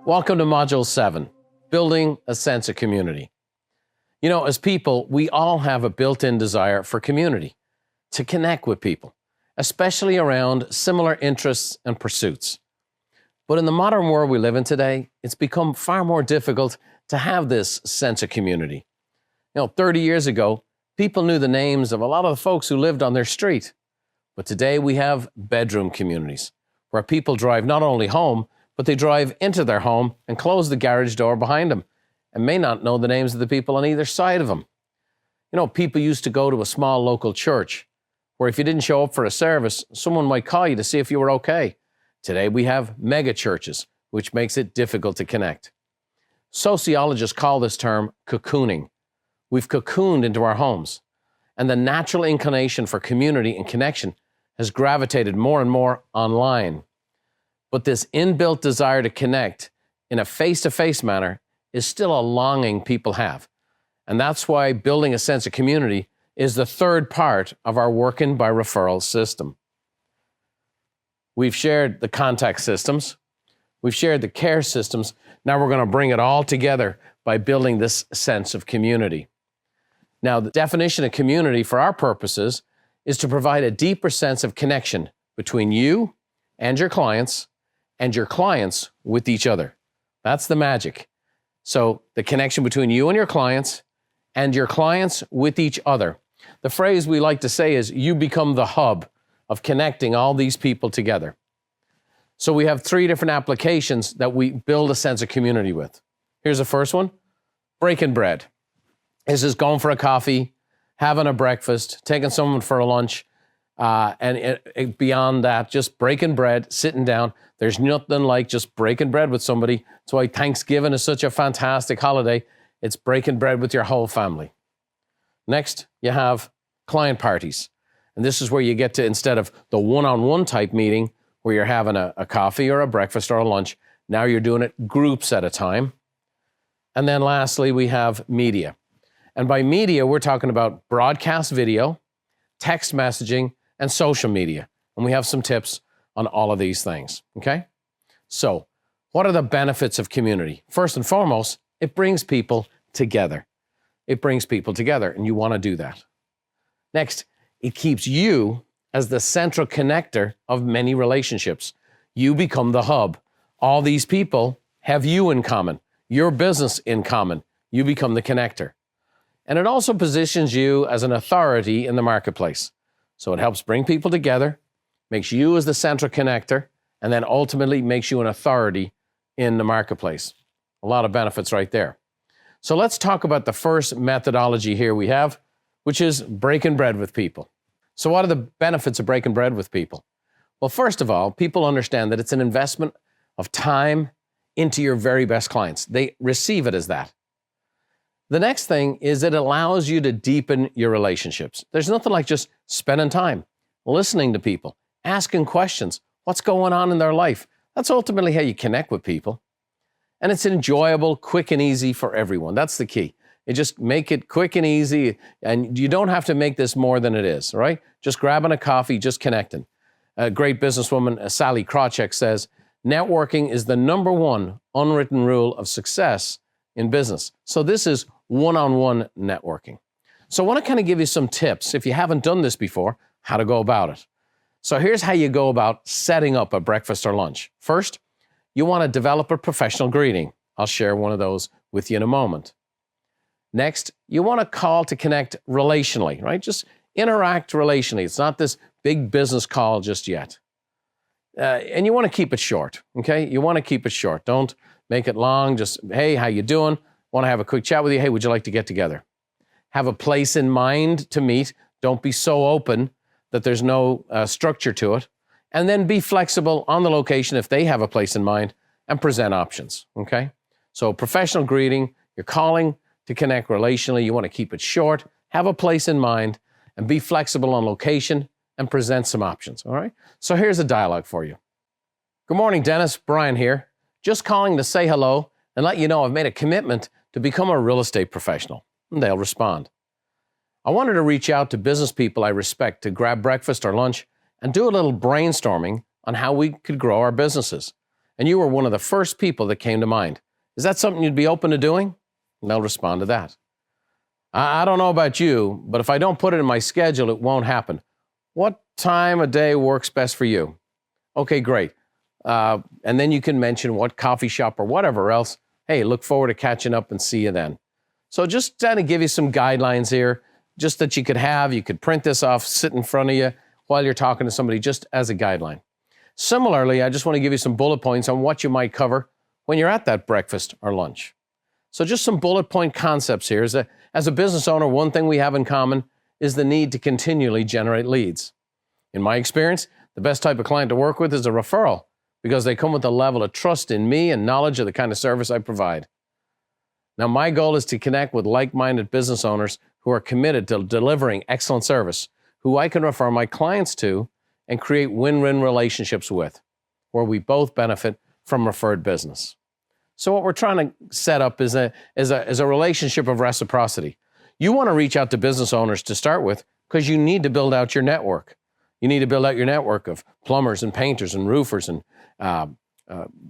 Welcome to Module 7, Building a Sense of Community. You know, as people, we all have a built-in desire for community, to connect with people, especially around similar interests and pursuits. But in the modern world we live in today, it's become far more difficult to have this sense of community. 30 years ago, people knew the names of a lot of the folks who lived on their street. But today we have bedroom communities, where people drive not only home, but they drive into their home and close the garage door behind them and may not know the names of the people on either side of them. People used to go to a small local church where if you didn't show up for a service, someone might call you to see if you were okay. Today we have mega churches, which makes it difficult to connect. Sociologists call this term cocooning. We've cocooned into our homes, and the natural inclination for community and connection has gravitated more and more online. But this inbuilt desire to connect in a face-to-face manner is still a longing people have. And that's why building a sense of community is the third part of our working by referral system. We've shared the contact systems. We've shared the care systems. Now we're going to bring it all together by building this sense of community. Now, the definition of community for our purposes is to provide a deeper sense of connection between you and your clients with each other. That's the magic. So the connection between you and your clients with each other. The phrase we like to say is you become the hub of connecting all these people together. So we have 3 different applications that we build a sense of community with. Here's the first one, breaking bread. This is going for a coffee, having a breakfast, taking someone for a lunch, beyond that, just breaking bread, sitting down. There's nothing like just breaking bread with somebody. That's why Thanksgiving is such a fantastic holiday. It's breaking bread with your whole family. Next, you have client parties. And this is where you get to, instead of the one-on-one type meeting where you're having a coffee or a breakfast or a lunch, now you're doing it groups at a time. And then lastly, we have media. And by media, we're talking about broadcast video, text messaging, and social media. And we have some tips on all of these things, okay? So, what are the benefits of community? First and foremost, it brings people together. It brings people together, and you want to do that. Next, it keeps you as the central connector of many relationships. You become the hub. All these people have you in common, your business in common. You become the connector. And it also positions you as an authority in the marketplace. So it helps bring people together, makes you as the central connector, and then ultimately makes you an authority in the marketplace. A lot of benefits right there. So let's talk about the first methodology here we have, which is breaking bread with people. So what are the benefits of breaking bread with people? Well, first of all, people understand that it's an investment of time into your very best clients. They receive it as that. The next thing is it allows you to deepen your relationships. There's nothing like just spending time, listening to people, asking questions, what's going on in their life. That's ultimately how you connect with people. And it's enjoyable, quick and easy for everyone. That's the key. You just make it quick and easy, and you don't have to make this more than it is, right? Just grabbing a coffee, just connecting. A great businesswoman, Sally Krawcheck, says, networking is the number one unwritten rule of success in business. So this is one-on-one networking. So I want to kind of give you some tips, if you haven't done this before, how to go about it. So here's how you go about setting up a breakfast or lunch. First, you want to develop a professional greeting. I'll share one of those with you in a moment. Next, you want to call to connect relationally, right? Just interact relationally. It's not this big business call just yet. And you want to keep it short, okay? You want to keep it short. Don't make it long. Just, hey, how you doing? Want to have a quick chat with you? Hey, would you like to get together? Have a place in mind to meet. Don't be so open that there's no structure to it. And then be flexible on the location if they have a place in mind and present options, okay? So professional greeting, you're calling to connect relationally. You want to keep it short, have a place in mind, and be flexible on location and present some options, all right? So here's a dialogue for you. Good morning, Dennis. Brian here. Just calling to say hello and let you know I've made a commitment to become a real estate professional. And they'll respond. I wanted to reach out to business people I respect to grab breakfast or lunch and do a little brainstorming on how we could grow our businesses. and you were one of the first people that came to mind. Is that something you'd be open to doing? And they'll respond to that. I don't know about you, but if I don't put it in my schedule, it won't happen. What time of day works best for you? Okay, great. And then you can mention what coffee shop or whatever else. Hey, look forward to catching up and see you then. So just trying to give you some guidelines here, just that you could print this off, sit in front of you while you're talking to somebody, just as a guideline. Similarly, I just want to give you some bullet points on what you might cover when you're at that breakfast or lunch. So just some bullet point concepts here. As a business owner, one thing we have in common is the need to continually generate leads. In my experience, the best type of client to work with is a referral, because they come with a level of trust in me and knowledge of the kind of service I provide. Now, my goal is to connect with like-minded business owners who are committed to delivering excellent service, who I can refer my clients to and create win-win relationships with, where we both benefit from referred business. So what we're trying to set up is a relationship of reciprocity. You want to reach out to business owners to start with because you need to build out your network. You need to build out your network of plumbers and painters and roofers and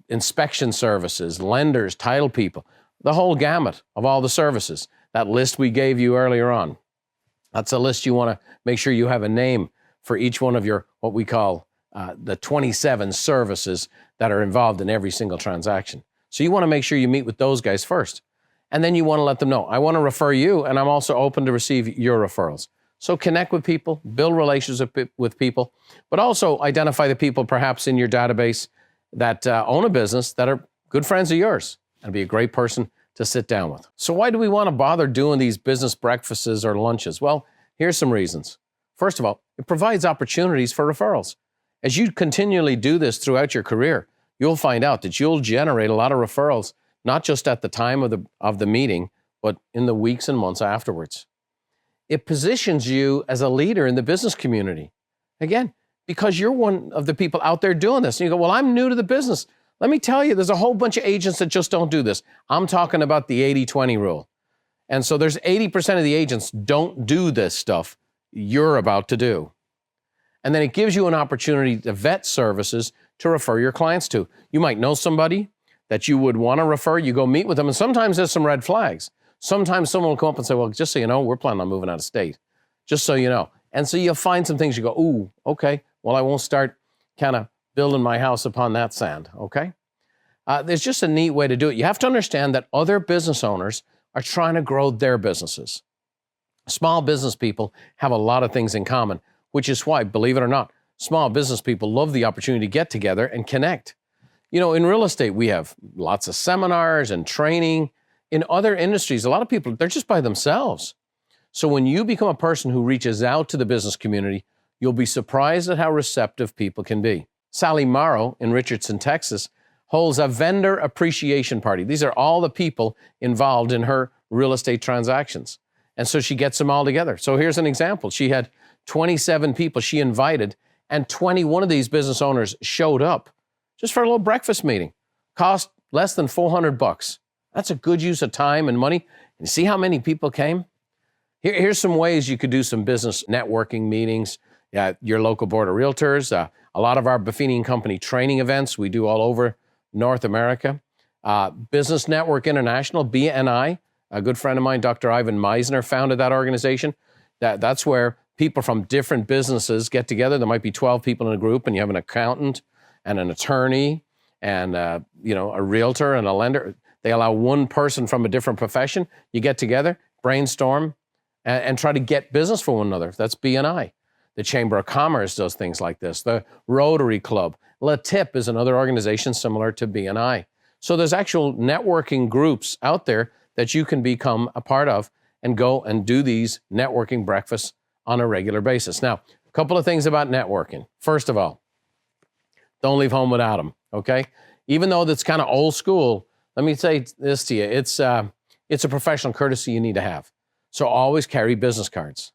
inspection services, lenders, title people, the whole gamut of all the services. That list we gave you earlier on. That's a list you want to make sure you have a name for each one of your, what we call the 27 services that are involved in every single transaction. So you want to make sure you meet with those guys first. And then you want to let them know, I want to refer you, and I'm also open to receive your referrals. So connect with people, build relationships with people, but also identify the people perhaps in your database that own a business that are good friends of yours and be a great person to sit down with. So why do we want to bother doing these business breakfasts or lunches? Well, here's some reasons. First of all, it provides opportunities for referrals. As you continually do this throughout your career, you'll find out that you'll generate a lot of referrals, not just at the time of the meeting, but in the weeks and months afterwards. It positions you as a leader in the business community. Again, because you're one of the people out there doing this. And you go, well, I'm new to the business. Let me tell you, there's a whole bunch of agents that just don't do this. I'm talking about the 80-20 rule. And so there's 80% of the agents don't do this stuff you're about to do. And then it gives you an opportunity to vet services to refer your clients to. You might know somebody that you would want to refer. You go meet with them, and sometimes there's some red flags. Sometimes someone will come up and say, well, just so you know, we're planning on moving out of state. Just so you know. And so you'll find some things you go, ooh, okay, well, I won't start kind of building my house upon that sand, okay? There's just a neat way to do it. You have to understand that other business owners are trying to grow their businesses. Small business people have a lot of things in common, which is why, believe it or not, small business people love the opportunity to get together and connect. You know, in real estate, we have lots of seminars and training. In other industries, a lot of people, they're just by themselves. So when you become a person who reaches out to the business community, you'll be surprised at how receptive people can be. Sally Morrow in Richardson, Texas, holds a vendor appreciation party. These are all the people involved in her real estate transactions. And so she gets them all together. So here's an example. She had 27 people she invited, and 21 of these business owners showed up just for a little breakfast meeting. Cost less than $400. That's a good use of time and money. And see how many people came? Here's some ways you could do some business networking meetings at your local board of realtors. A lot of our Buffini & Company training events we do all over North America. Business Network International, BNI, a good friend of mine, Dr. Ivan Meisner, founded that organization. That's where people from different businesses get together. There might be 12 people in a group, and you have an accountant and an attorney and a realtor and a lender. They allow one person from a different profession. You get together, brainstorm, and try to get business for one another. That's BNI. The Chamber of Commerce does things like this. The Rotary Club. LaTip is another organization similar to BNI. So there's actual networking groups out there that you can become a part of and go and do these networking breakfasts on a regular basis. Now, a couple of things about networking. First of all, don't leave home without them, okay? Even though that's kind of old school, let me say this to you. It's a professional courtesy you need to have. So always carry business cards.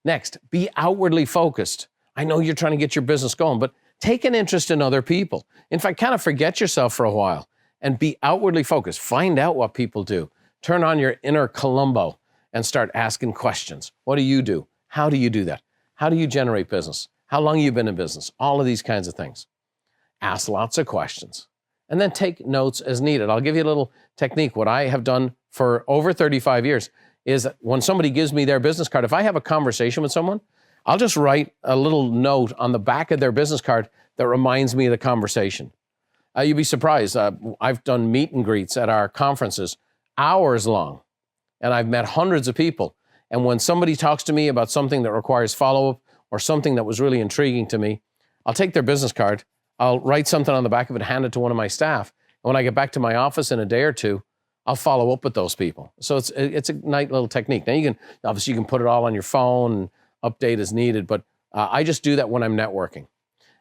Next, be outwardly focused. I know you're trying to get your business going, but take an interest in other people. In fact, kind of forget yourself for a while and be outwardly focused. Find out what people do. Turn on your inner Columbo and start asking questions. What do you do? How do you do that? How do you generate business? How long have you been in business? All of these kinds of things. Ask lots of questions. and then take notes as needed. I'll give you a little technique. What I have done for over 35 years is when somebody gives me their business card, if I have a conversation with someone, I'll just write a little note on the back of their business card that reminds me of the conversation. You'd be surprised. I've done meet and greets at our conferences, hours long, and I've met hundreds of people. And when somebody talks to me about something that requires follow-up or something that was really intriguing to me, I'll take their business card, I'll write something on the back of it, hand it to one of my staff. And when I get back to my office in a day or two, I'll follow up with those people. So it's a nice little technique. Now you can put it all on your phone and update as needed, but I just do that when I'm networking.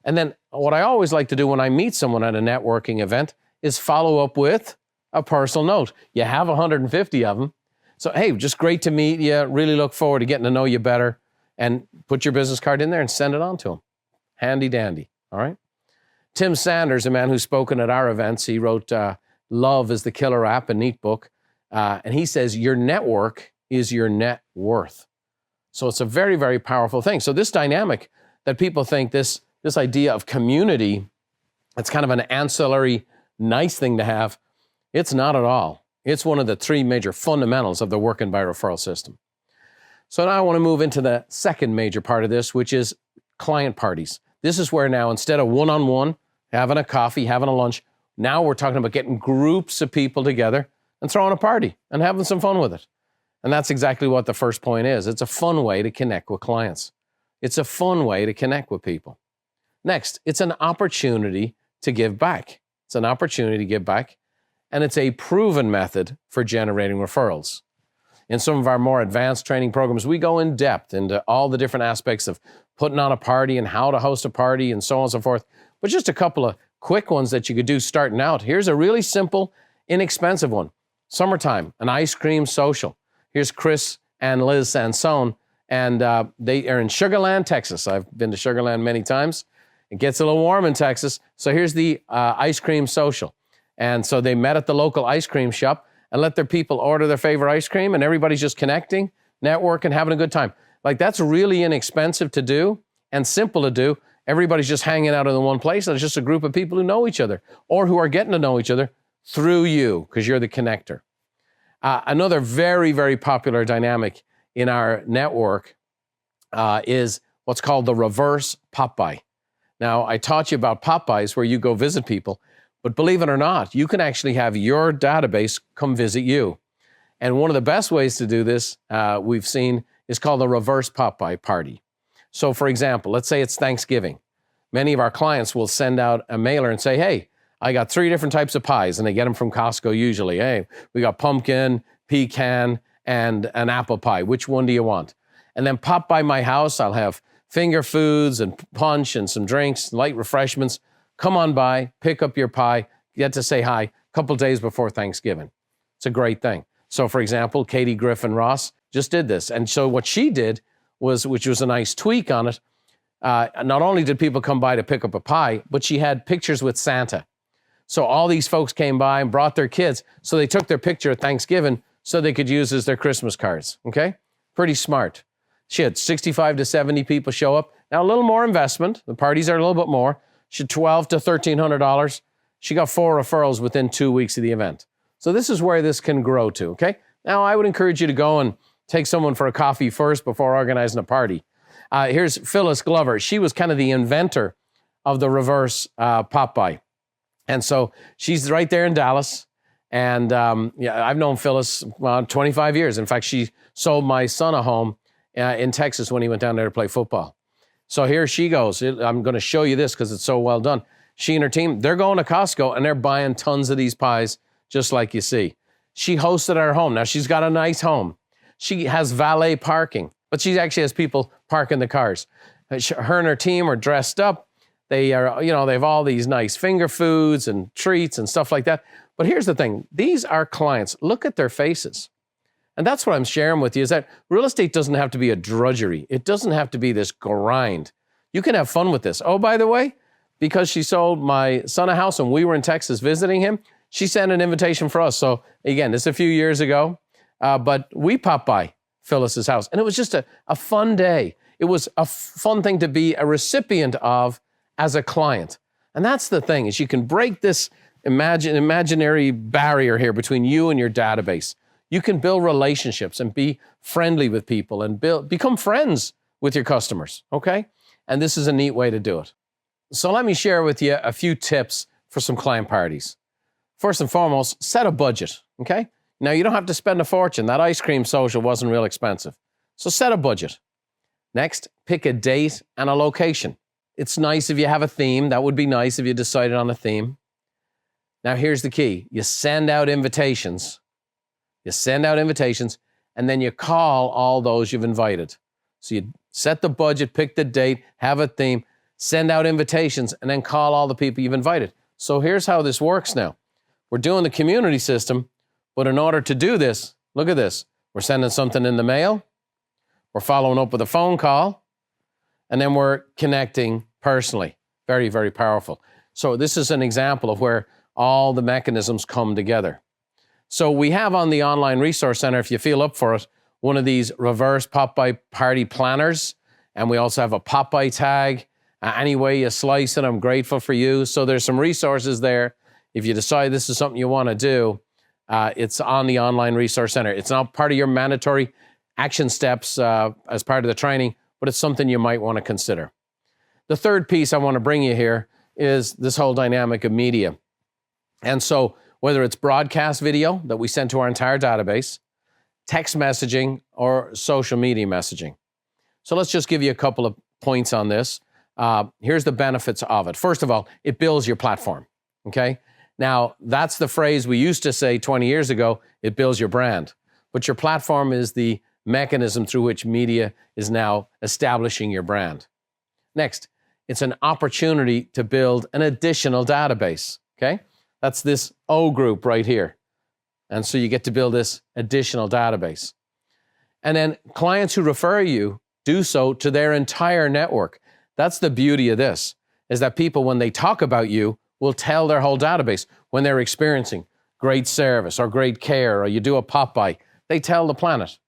And then what I always like to do when I meet someone at a networking event is follow up with a personal note. You have 150 of them. So, hey, just great to meet you. Really look forward to getting to know you better. And put your business card in there and send it on to them. Handy dandy, all right? Tim Sanders, a man who's spoken at our events, he wrote Love is the Killer App, a neat book. And he says, your network is your net worth. So it's a very, very powerful thing. So this dynamic that people think this idea of community, it's kind of an ancillary, nice thing to have. It's not at all. It's one of the three major fundamentals of the Working by Referral system. So now I want to move into the second major part of this, which is client parties. This is where now, instead of one-on-one, having a coffee, having a lunch, now we're talking about getting groups of people together and throwing a party and having some fun with it. And that's exactly what the first point is. It's a fun way to connect with clients. It's a fun way to connect with people. Next, it's an opportunity to give back. It's an opportunity to give back, and it's a proven method for generating referrals. In some of our more advanced training programs, we go in depth into all the different aspects of putting on a party and how to host a party and so on and so forth. But just a couple of quick ones that you could do starting out. Here's a really simple, inexpensive one. Summertime, an ice cream social. Here's Chris and Liz Sansone, and they are in Sugar Land, Texas. I've been to Sugar Land many times. It gets a little warm in Texas. So here's the ice cream social. And so they met at the local ice cream shop and let their people order their favorite ice cream, and everybody's just connecting, networking, having a good time. Like, that's really inexpensive to do and simple to do. Everybody's just hanging out in the one place, and it's just a group of people who know each other or who are getting to know each other through you because you're the connector. Another very, very popular dynamic in our network is what's called the reverse pop-by. Now, I taught you about pop-bys where you go visit people, but believe it or not, you can actually have your database come visit you. And one of the best ways to do this, we've seen, is called a reverse pop-by party. So for example, let's say it's Thanksgiving. Many of our clients will send out a mailer and say, hey, I got 3 different types of pies, and they get them from Costco usually. Hey, we got pumpkin, pecan, and an apple pie. Which one do you want? And then pop by my house. I'll have finger foods and punch and some drinks, light refreshments. Come on by, pick up your pie, get to say hi a couple days before Thanksgiving. It's a great thing. So for example, Katie Griffin Ross just did this. And so what she did was, which was a nice tweak on it, not only did people come by to pick up a pie, but she had pictures with Santa. So all these folks came by and brought their kids. So they took their picture at Thanksgiving so they could use as their Christmas cards. Okay? Pretty smart. She had 65 to 70 people show up. Now, a little more investment. The parties are a little bit more. She had $1,200 to $1,300. She got 4 referrals within 2 weeks of the event. So this is where this can grow to, okay? Now, I would encourage you to go and take someone for a coffee first before organizing a party. Here's Phyllis Glover. She was kind of the inventor of the reverse pop-by. And so she's right there in Dallas. And I've known Phyllis 25 years. In fact, she sold my son a home in Texas when he went down there to play football. So here she goes. I'm going to show you this because it's so well done. She and her team, they're going to Costco and they're buying tons of these pies, just like you see. She hosted at her home. Now, she's got a nice home. She has valet parking, but she actually has people parking the cars. Her and her team are dressed up. They are, they have all these nice finger foods and treats and stuff like that. But here's the thing. These are clients. Look at their faces. And that's what I'm sharing with you, is that real estate doesn't have to be a drudgery. It doesn't have to be this grind. You can have fun with this. Oh, by the way, because she sold my son a house and we were in Texas visiting him, she sent an invitation for us. So again, this is a few years ago, but we popped by Phyllis's house and it was just a fun day. It was a fun thing to be a recipient of as a client. And that's the thing, is you can break this imaginary barrier here between you and your database. You can build relationships and be friendly with people and become friends with your customers, okay? And this is a neat way to do it. So let me share with you a few tips for some client parties. First and foremost, set a budget, okay? Now, you don't have to spend a fortune. That ice cream social wasn't real expensive. So set a budget. Next, pick a date and a location. It's nice if you have a theme. That would be nice if you decided on a theme. Now, here's the key. You send out invitations. And then you call all those you've invited. So you set the budget, pick the date, have a theme, send out invitations, and then call all the people you've invited. So here's how this works now. We're doing the community system, but in order to do this, look at this. We're sending something in the mail, we're following up with a phone call, and then we're connecting personally. Very, very powerful. So this is an example of where all the mechanisms come together. So we have on the Online Resource Center, if you feel up for it, one of these reverse pop-by party planners, and we also have a pop-by tag. Any way you slice it, I'm grateful for you. So there's some resources there. If you decide this is something you want to do, it's on the Online Resource Center. It's not part of your mandatory action steps as part of the training, but it's something you might want to consider. The third piece I want to bring you here is this whole dynamic of media. And so whether it's broadcast video that we send to our entire database, text messaging, or social media messaging. So let's just give you a couple of points on this. Here's the benefits of it. First of all, it builds your platform, okay? Now, that's the phrase we used to say 20 years ago, it builds your brand. But your platform is the mechanism through which media is now establishing your brand. Next, it's an opportunity to build an additional database, okay? That's this O group right here. And so you get to build this additional database. And then clients who refer you do so to their entire network. That's the beauty of this, is that people, when they talk about you, will tell their whole database when they're experiencing great service or great care, or you do a pop-by, they tell the planet.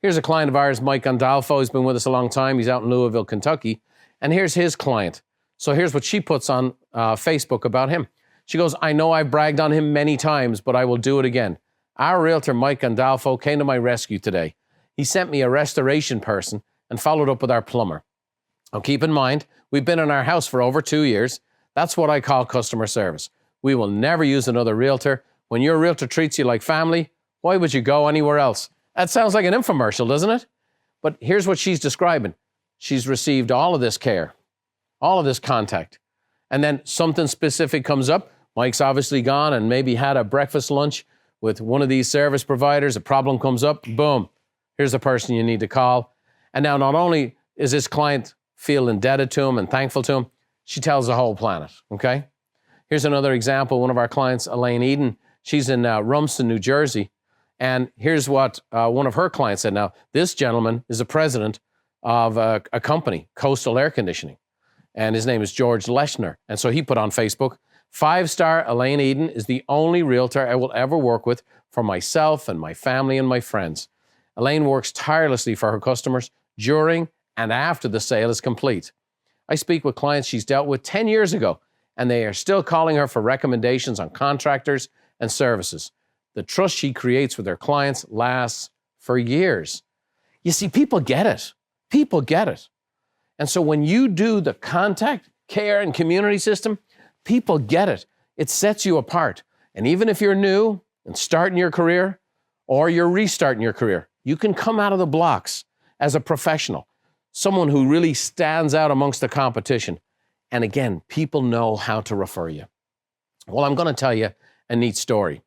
Here's a client of ours, Mike Gandolfo. He's been with us a long time. He's out in Louisville, Kentucky. And here's his client. So here's what she puts on Facebook about him. She goes, I know I've bragged on him many times, but I will do it again. Our realtor, Mike Gandolfo, came to my rescue today. He sent me a restoration person and followed up with our plumber. Now, keep in mind, we've been in our house for over 2 years. That's what I call customer service. We will never use another realtor. When your realtor treats you like family, why would you go anywhere else? That sounds like an infomercial, doesn't it? But here's what she's describing. She's received all of this care, all of this contact, and then something specific comes up. Mike's obviously gone and maybe had a breakfast lunch with one of these service providers. A problem comes up, boom, here's the person you need to call. And now not only is this client feel indebted to him and thankful to him, she tells the whole planet, okay? Here's another example. One of our clients, Elaine Eden, she's in Rumson, New Jersey. And here's what one of her clients said. Now, this gentleman is the president of a company, Coastal Air Conditioning. And his name is George Leshner. And so he put on Facebook, 5-star Elaine Eden is the only realtor I will ever work with for myself and my family and my friends. Elaine works tirelessly for her customers during and after the sale is complete. I speak with clients she's dealt with 10 years ago, and they are still calling her for recommendations on contractors and services. The trust she creates with her clients lasts for years. You see, people get it. People get it. And so when you do the contact, care, and community system, people get it. It sets you apart. And even if you're new and starting your career, or you're restarting your career, you can come out of the blocks as a professional, someone who really stands out amongst the competition. And again, people know how to refer you. Well, I'm going to tell you a neat story.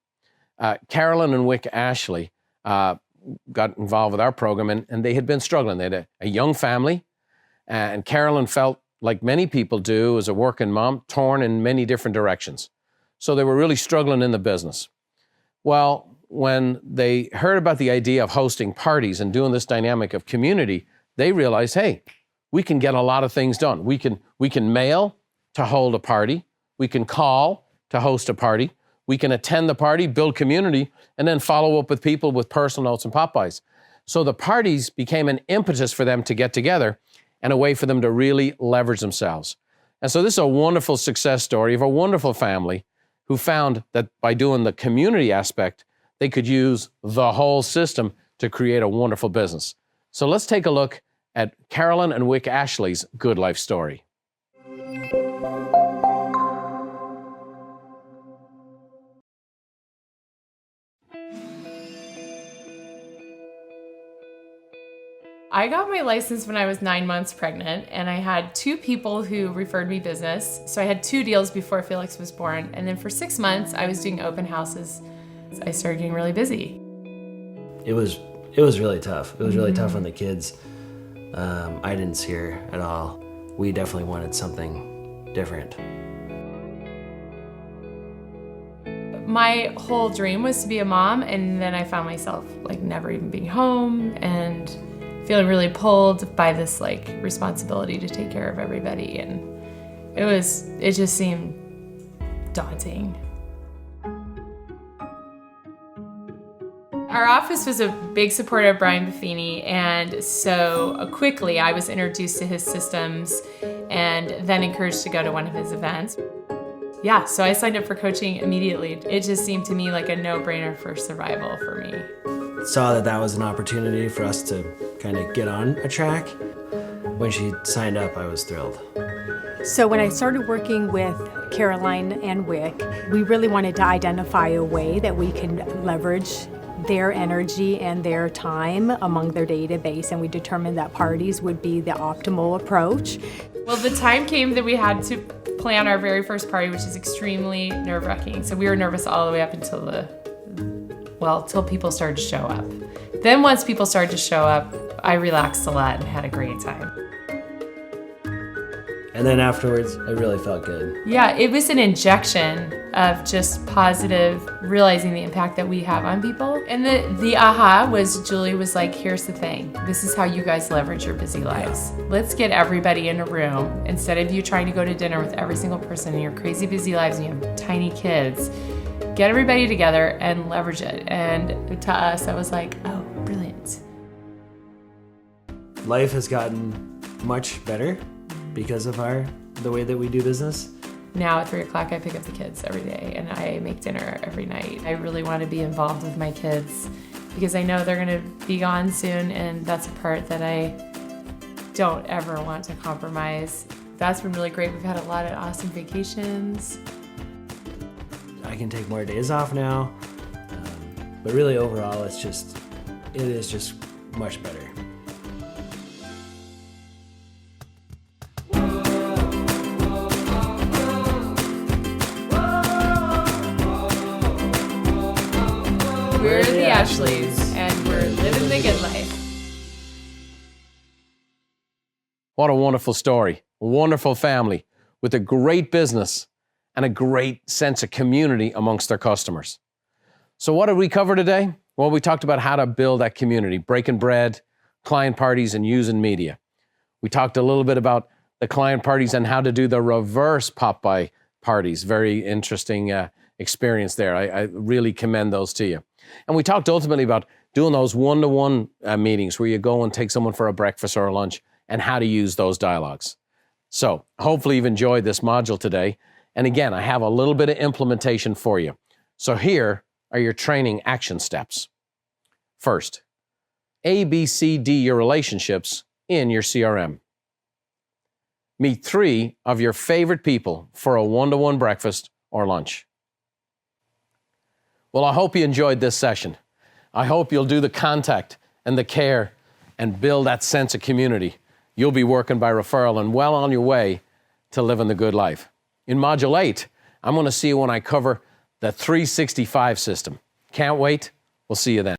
Carolyn and Wick Ashley got involved with our program, and they had been struggling. They had a young family, and Carolyn felt, like many people do as a working mom, torn in many different directions. So they were really struggling in the business. Well, when they heard about the idea of hosting parties and doing this dynamic of community, they realized, hey, we can get a lot of things done. We can mail to hold a party. We can call to host a party. We can attend the party, build community, and then follow up with people with personal notes and pop-bys. So the parties became an impetus for them to get together and a way for them to really leverage themselves. And so this is a wonderful success story of a wonderful family who found that by doing the community aspect, they could use the whole system to create a wonderful business. So let's take a look at Carolyn and Wick Ashley's Good Life story. I got my license when I was 9 months pregnant, and I had 2 people who referred me business. So I had 2 deals before Felix was born. And then for 6 months, I was doing open houses. I started getting really busy. It was really tough. It was really tough on the kids. I didn't see her at all. We definitely wanted something different. My whole dream was to be a mom, and then I found myself like never even being home and feeling really pulled by this like responsibility to take care of everybody, and it just seemed daunting. Our office was a big supporter of Brian Buffini, and so quickly I was introduced to his systems and then encouraged to go to one of his events. Yeah, so I signed up for coaching immediately. It just seemed to me like a no-brainer for survival for me. Saw that was an opportunity for us to kind of get on a track. When she signed up, I was thrilled. So when I started working with Caroline and Wick, we really wanted to identify a way that we can leverage their energy and their time among their database, and we determined that parties would be the optimal approach. Well, the time came that we had to plan our very first party, which is extremely nerve-wracking. So we were nervous all the way up until till people started to show up. Then once people started to show up, I relaxed a lot and had a great time. And then afterwards, I really felt good. Yeah, it was an injection of just positive, realizing the impact that we have on people. And the aha was, Julie was like, here's the thing. This is how you guys leverage your busy lives. Let's get everybody in a room. Instead of you trying to go to dinner with every single person in your crazy busy lives and you have tiny kids, get everybody together and leverage it. And to us, I was like, oh, brilliant. Life has gotten much better because of the way that we do business. Now at 3 o'clock, I pick up the kids every day and I make dinner every night. I really want to be involved with my kids because I know they're going to be gone soon, and that's a part that I don't ever want to compromise. That's been really great. We've had a lot of awesome vacations. I can take more days off now, but really overall, it is just much better. We're the Ashleys, and we're living the good life. What a wonderful story. A wonderful family with a great business and a great sense of community amongst their customers. So what did we cover today? Well, we talked about how to build that community, breaking bread, client parties, and using media. We talked a little bit about the client parties and how to do the reverse pop-by parties. Very interesting experience there. I really commend those to you. And we talked ultimately about doing those one-to-one meetings where you go and take someone for a breakfast or a lunch and how to use those dialogues. So hopefully you've enjoyed this module today. And again, I have a little bit of implementation for you. So here are your training action steps. First, ABCD your relationships in your CRM. Meet 3 of your favorite people for a one-to-one breakfast or lunch. Well, I hope you enjoyed this session. I hope you'll do the contact and the care and build that sense of community. You'll be working by referral and well on your way to living the good life. In Module 8, I'm going to see you when I cover the 365 system. Can't wait. We'll see you then.